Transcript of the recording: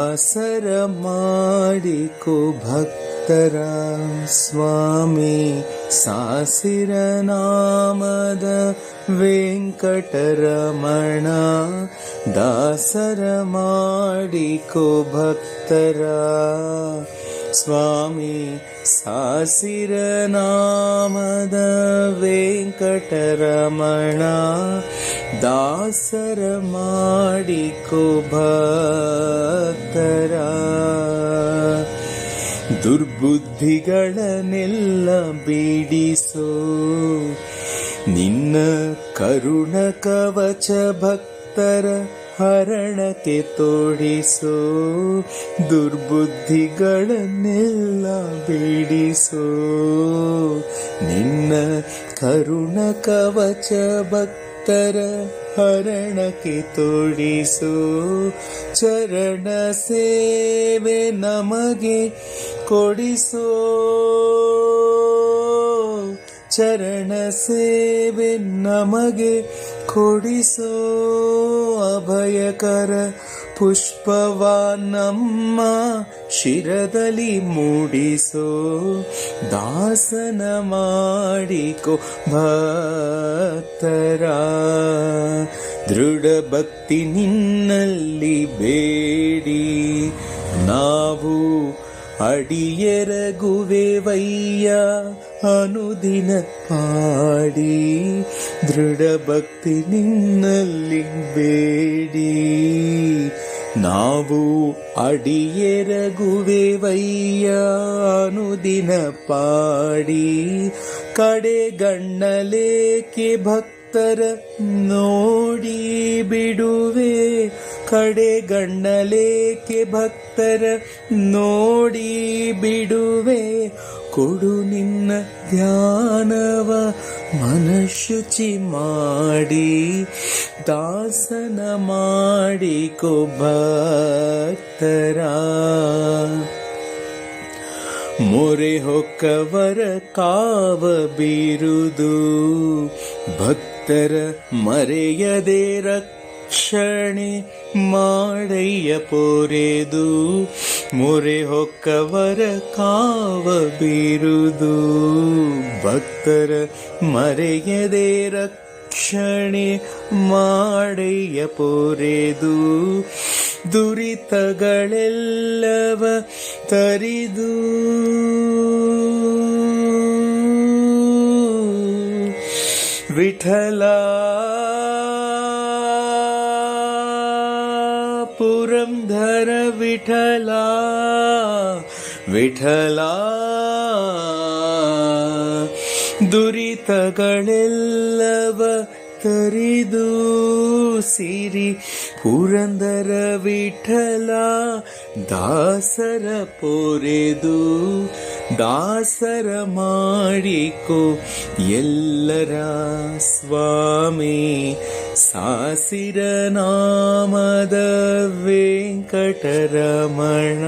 ದಾಸರ ಮಾಡಿಕೋ ಭಕ್ತರ ಸ್ವಾಮಿ ಸಾಸಿರ ನಾಮದ ವೆಂಕಟರಮಣ. ದಾಸರ ಮಾಡಿಕೋ ಭಕ್ತರ ಸ್ವಾಮಿ ಸಾಸಿರ ನಾಮದ ವೆಂಕಟರಮಣ. ದಾಸರ ಮಾಡಿಕೋ ಭಕ್ತರ. ದುರ್ಬುದ್ಧಿಗಳನ್ನೆಲ್ಲ ಬಿಡಿಸೋ ನಿನ್ನ ಕರುಣ ಕವಚ ಭಕ್ತರ ಹರಣಕ್ಕೆ ತೋಡಿಸೋ. ದುರ್ಬುದ್ಧಿಗಳನ್ನೆಲ್ಲ ಬಿಡಿಸೋ ನಿನ್ನ ಕರುಣ ಕವಚ ಭಕ್ತರ ಹರಣಕ್ಕೆ ತೋಡಿಸೋ. ಚರಣ ಸೇವೆ ನಮಗೆ ಕೊಡಿಸೋ. ಚರಣ ಸೇವೆ ನಮಗೆ ಕೊಡಿಸೋ. ಅಭಯಕರ ಪುಷ್ಪವ ನಮ್ಮ ಶಿರದಲ್ಲಿ ಮೂಡಿಸೋ. ದಾಸನ ಮಾಡಿಕೋ ಭಕ್ತರ. ದೃಢ ಭಕ್ತಿ ನಿನ್ನಲ್ಲಿ ಬೇಡಿ ನಾವು ಅಡಿಯೆರಗುವೆವಯ್ಯ ಅನುದಿನ ಪಾಡಿ. ದೃಢ ಭಕ್ತಿ ನಿನ್ನಲ್ಲಿ ಬೇಡಿ ನಾವು ಅಡಿಯೆರಗುವೆವಯ್ಯ ಅನುದಿನ ಪಾಡಿ. ಕಡೆಗಣ್ಣಲೇಕೆ ಭಕ್ತರ ನೋಡಿ ಬಿಡುವೆ. ಕಡೆಗಣ್ಣಲೇಕೆ ಭಕ್ತರ ನೋಡಿ ಬಿಡುವೆ. ಕೊಡು ನಿನ್ನ ಧ್ಯಾನವ ಮನಶುಚಿ ಮಾಡಿ. ದಾಸನ ಮಾಡಿಕೋ ಭಕ್ತರ. ಮೊರೆ ಹೊಕ್ಕವರ ಕಾವ ಬೀರುದು ಭಕ್ತರ ಮರೆಯದೆ ರಕ್ಷಣೆ ಮಾಡಯ್ಯ ಪೊರೆದು. ಮೊರೆ ಹೊಕ್ಕವರ ಕಾವ ಬೀರುದು ಭಕ್ತರ ಮರೆಯದೆ ರಕ್ಷಣೆ ಮಾಡಯ್ಯ ಪೊರೆದು. ದುರಿತಗಳೆಲ್ಲವ ತರಿದು ವಿಠಲ ಪುರಂದರ ವಿಠಲ ವಿಠಲ. ದುರಿತಗಳೆಲ್ಲವ ತರಿದು ಸಿರಿ ಪುರಂದರ ವಿಠಲ. ದಾಸರ ಪೊರೆದು ದಾಸರ ಮಾಡಿಕೋ ಎಲ್ಲರ ಸ್ವಾಮಿ ಸಾಸಿರ ನಾಮದ ವೆಂಕಟರಮಣ.